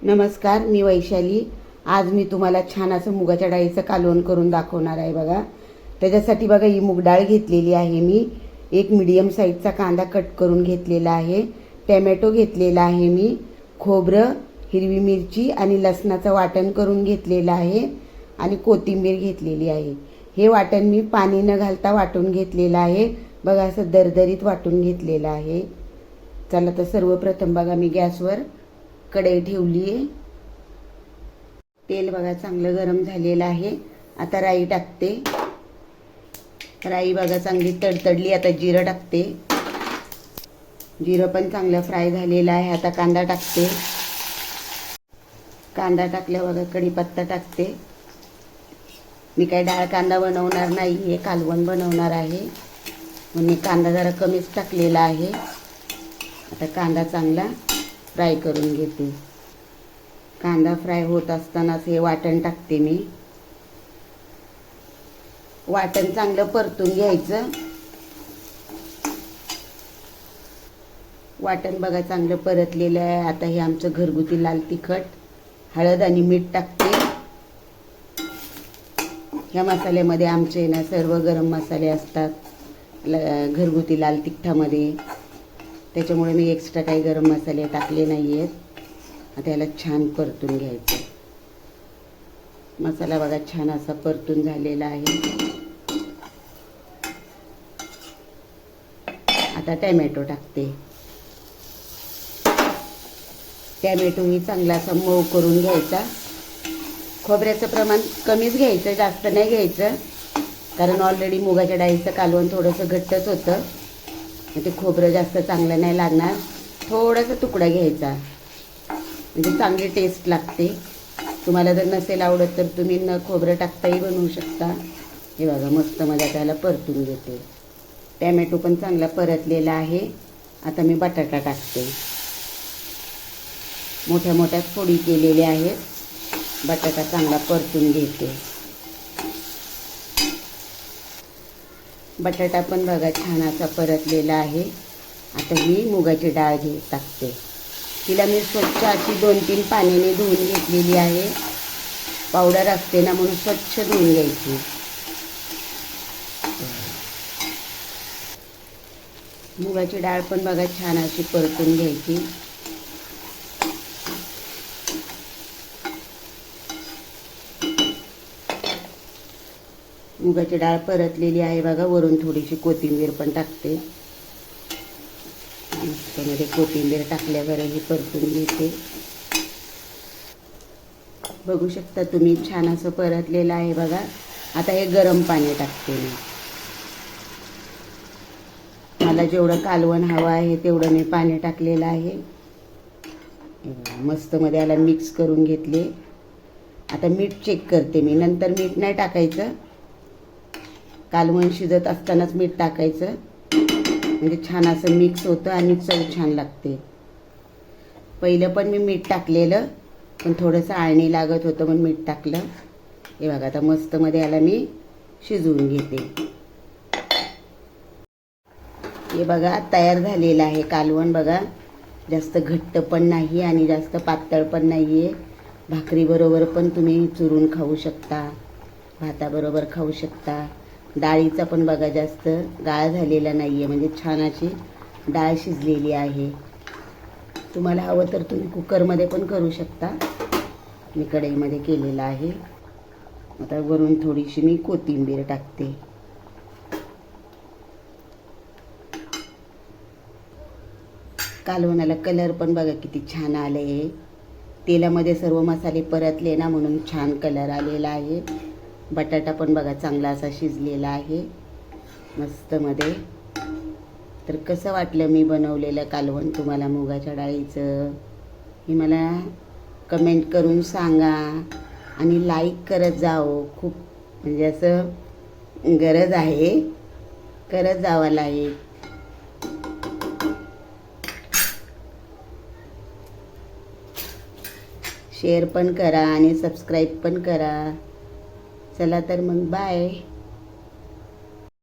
नमस्कार, मी वैशाली। आज मी तुम्हाला छान असं मुगाच्या डाळीचं कालवण करून दाखवणार आहे बघा। त्याच्यासाठी बघा ही मूग डाळ घेतलेली आहे मी। एक मीडियम साईजचा कांदा कट करून घेतलेला आहे, टोमॅटो घेतलेला आहे मी, खोबरं, हिरवी मिरची आणि लसणाचं वाटण करून घेतलेलं आहे आणि कोथिंबीर घेतलेली आहे। हे वाटण मी पाणी न घालता वाटून घेतलेलं आहे बघा, असं दरदरीत वाटून घेतलेलं आहे। चला तर सर्वप्रथम बघा मी गॅसवर कढई ठेवली आहे। तेल बघा चांगलं गरम झालेलं आहे। आता राई टाकते। राई बघा चांगली तडतडली। आता जिरं टाकते। जिरं पण चांगलं फ्राय झालेलं आहे। आता कांदा टाकते। कांदा टाकल्या बघा कढीपत्ता टाकते। मी काय डाळ कांदा बनवणार नाही, हे कालवण बनवणार आहे म्हणून मी कांदा जरा कमीच टाकलेला आहे। आता कांदा चांगला फ्राय करून घेते। कांदा फ्राय होत असतानाच हे वाटण टाकते मी। वाटण चांगलं परतून घ्यायचं। वाटण बघा चांगलं परतलेलं आहे। आता हे आमचं घरगुती लाल तिखट, हळद आणि मीठ टाकते। ह्या मसाल्यामध्ये आमचे ना सर्व गरम मसाले असतात घरगुती लाल तिखटामध्ये, त्याच्यामुळे मी एक्स्ट्रा काही गरम मसाले टाकले नाही आहेत। आता याला छान परतून घ्यायचं। मसाला बघा छान असा परतून झालेला आहे। आता टोमॅटो टाकते। टोमॅटोही चांगला असा मऊ करून घ्यायचा। खोबऱ्याचं प्रमाण कमीच घ्यायचं, जास्त नाही घ्यायचं, कारण ऑलरेडी मुगाच्या डाळीचं कालवण थोडंसं घट्टच होतं, ते खोबरं जास्त चांगलं नाही लागणार। थोडासा तुकडा घ्यायचा म्हणजे चांगली टेस्ट लागते। तुम्हाला जर नसेल आवडत तर तुम्ही न खोबरं टाकताही बनवू शकता। हे बघा मस्त मध्ये त्याला परतून घेते। टोमॅटो पण चांगला परतलेला आहे। आता मी बटाटा टाकते। मोठ्या मोठ्या फोडी केलेल्या आहेत। बटाटा चांगला परतून घेते। बटाटा पण बघा छान असा परतलेला आहे। आता ही मुगाची डाळ टाकते। तिला मी स्वच्छ अशी 2-3 पाण्याने धुवून घेतलेली आहे। पावडर असते ना म्हणून स्वच्छ धुवून घ्यायची। मुगाची डाळ पण बघा छान अशी परतून घ्यायची। मुगाची डाळ परतलेली आहे बघा। वरून थोडीशी कोथिंबीर पण टाकते। त्यामध्ये कोथिंबीर टाकल्यावर ही परतून घेते। बघू शकता तुम्ही छान असं परतलेलं आहे बघा। आता हे गरम पाणी टाकते मी। मला जेवढं कालवण हवं आहे तेवढं मी पाणी टाकलेलं आहे। मस्त मध्ये याला मिक्स करून घेतले। आता मीठ चेक करते मी, नंतर मीठ नाही टाकायचं, कालवण शिजत असतानाच मीठ टाकायचं, म्हणजे छान असं मिक्स होतं आणि चव छान लागते। पहिलं पण मी मीठ टाकलेलं, पण थोडंसं आळणी लागत होतं म्हणून मीठ टाकलं। हे बघा आता मस्त मध्ये याला मी शिजवून घेते। हे बघा तयार झालेलं आहे कालवण बघा। जास्त घट्ट पण नाही आणि जास्त पातळ पण नाही आहे। भाकरीबरोबर पण तुम्ही चुरून खाऊ शकता, भाताबरोबर खाऊ शकता। डाळीचा पण बघा जास्त गाळ झालेला नाही आहे, म्हणजे छान अशी डाळ शिजलेली आहे। तुम्हाला हवं तर तुम्ही कुकरमध्ये पण करू शकता, मी कढईमध्ये केलेलं आहे। आता वरून थोडीशी मी कोथिंबीर टाकते। कालवणाला कलर पण बघा किती छान आले। तेलामध्ये सर्व मसाले परतले ना म्हणून छान कलर आलेला आहे। बटाटा पण बघा चांगला असा शिजलेला आहे मस्त मध्ये। तर कसं वाटलं मी बनवलेलं कालवण तुम्हाला मुगाच्या डाळीचं, हे मला कमेंट करून सांगा आणि लाईक करत जाओ। खूप म्हणजे असं गरज आहे, करत जावं लाईक। शेअर पण करा आणि सबस्क्राईब पण करा। चला तर मग बाय।